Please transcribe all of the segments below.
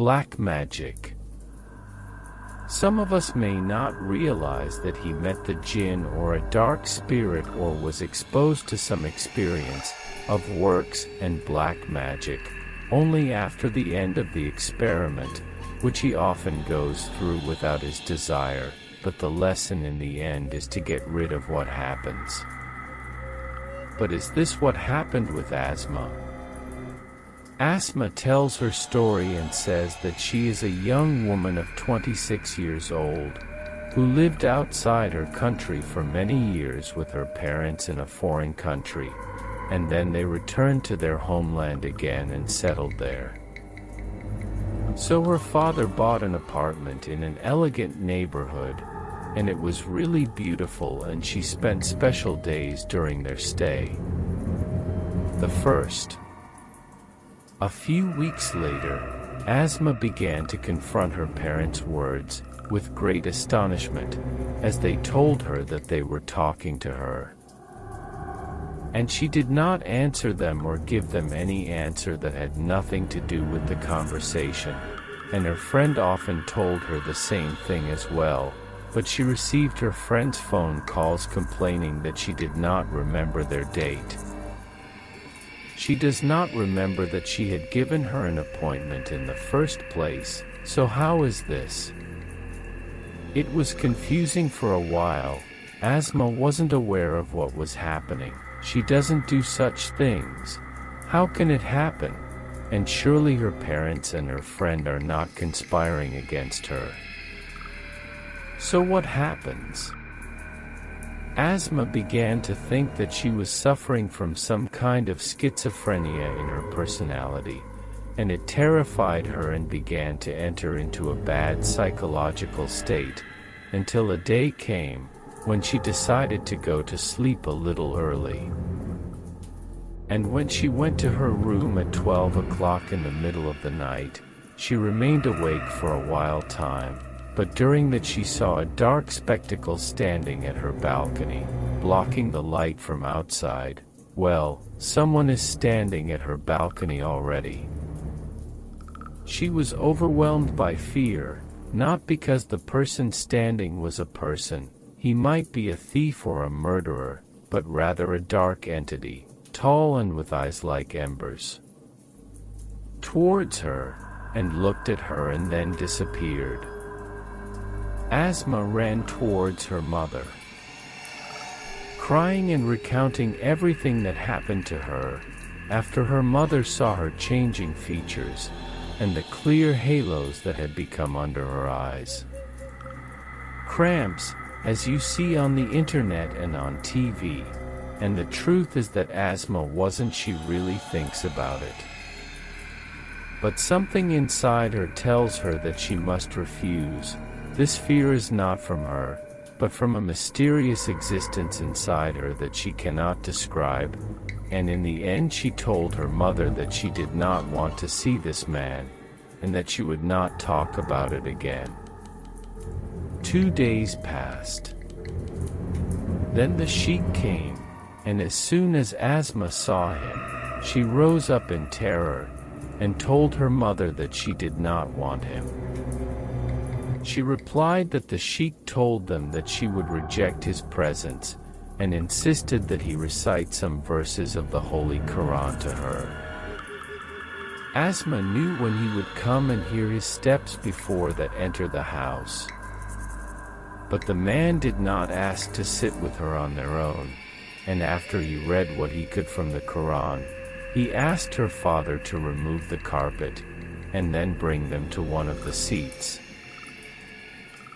Black magic. Some of us may not realize that he met the jinn or a dark spirit or was exposed to some experience of works and black magic only after the end of the experiment, which he often goes through without his desire, but the lesson in the end is to get rid of what happens. But is this what happened with Asma? Asma tells her story and says that she is a young woman of 26 years old, who lived outside her country for many years with her parents in a foreign country, and then they returned to their homeland again and settled there. So her father bought an apartment in an elegant neighborhood, and it was really beautiful, and she spent special days during their stay. A few weeks later, Asma began to confront her parents' words with great astonishment, as they told her that they were talking to her. And she did not answer them or give them any answer that had nothing to do with the conversation, and her friend often told her the same thing as well, but she received her friend's phone calls complaining that she did not remember their date. She does not remember that she had given her an appointment in the first place, so how is this? It was confusing for a while. Asma wasn't aware of what was happening. She doesn't do such things. How can it happen? And surely her parents and her friend are not conspiring against her. So what happens? Asma began to think that she was suffering from some kind of schizophrenia in her personality, and it terrified her and began to enter into a bad psychological state, until a day came when she decided to go to sleep a little early. And when she went to her room at 12 o'clock in the middle of the night, she remained awake for a while time. But during that she saw a dark spectacle standing at her balcony, blocking the light from outside. Well, someone is standing at her balcony already. She was overwhelmed by fear, not because the person standing was a person, he might be a thief or a murderer, but rather a dark entity, tall and with eyes like embers, towards her, and looked at her and then disappeared. Asma ran towards her mother, crying and recounting everything that happened to her, after her mother saw her changing features, and the clear halos that had become under her eyes. Cramps, as you see on the internet and on TV, and the truth is that Asma wasn't she really thinks about it. But something inside her tells her that she must refuse. This fear is not from her, but from a mysterious existence inside her that she cannot describe, and in the end she told her mother that she did not want to see this man, and that she would not talk about it again. 2 days passed. Then the sheik came, and as soon as Asma saw him, she rose up in terror, and told her mother that she did not want him. She replied that the sheik told them that she would reject his presence, and insisted that he recite some verses of the Holy Quran to her. Asma knew when he would come and hear his steps before that enter the house. But the man did not ask to sit with her on their own, and after he read what he could from the Quran, he asked her father to remove the carpet, and then bring them to one of the seats,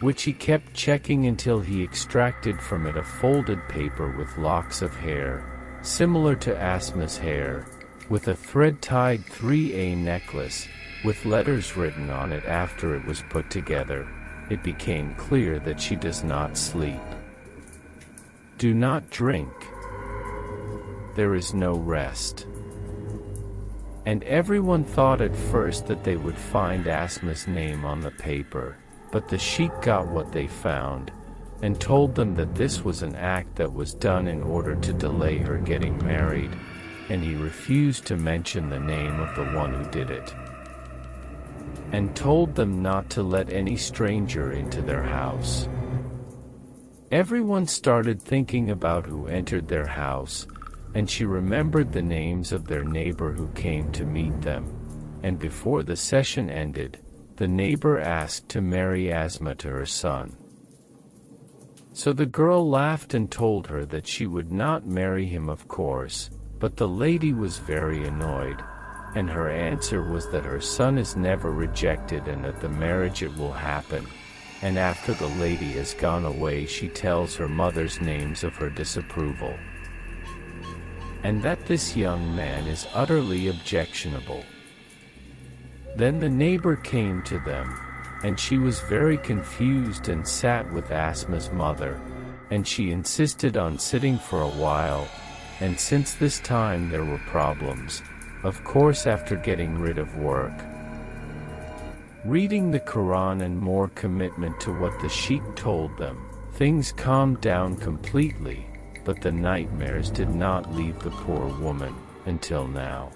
which he kept checking until he extracted from it a folded paper with locks of hair, similar to Asma's hair, with a thread-tied 3A necklace, with letters written on it. After it was put together, it became clear that she does not sleep. Do not drink. There is no rest. And everyone thought at first that they would find Asma's name on the paper, but the sheik got what they found, and told them that this was an act that was done in order to delay her getting married, and he refused to mention the name of the one who did it. and told them not to let any stranger into their house. Everyone started thinking about who entered their house, and she remembered the names of their neighbor who came to meet them, and before the session ended, the neighbor asked to marry Asma to her son. So the girl laughed and told her that she would not marry him, of course, but the lady was very annoyed, and her answer was that her son is never rejected and at the marriage it will happen. And after the lady has gone away, she tells her mother's names of her disapproval, and that this young man is utterly objectionable. Then the neighbor came to them, and she was very confused and sat with Asma's mother, and she insisted on sitting for a while, and since this time there were problems, of course after getting rid of work, reading the Quran and more commitment to what the sheikh told them, things calmed down completely, but the nightmares did not leave the poor woman until now.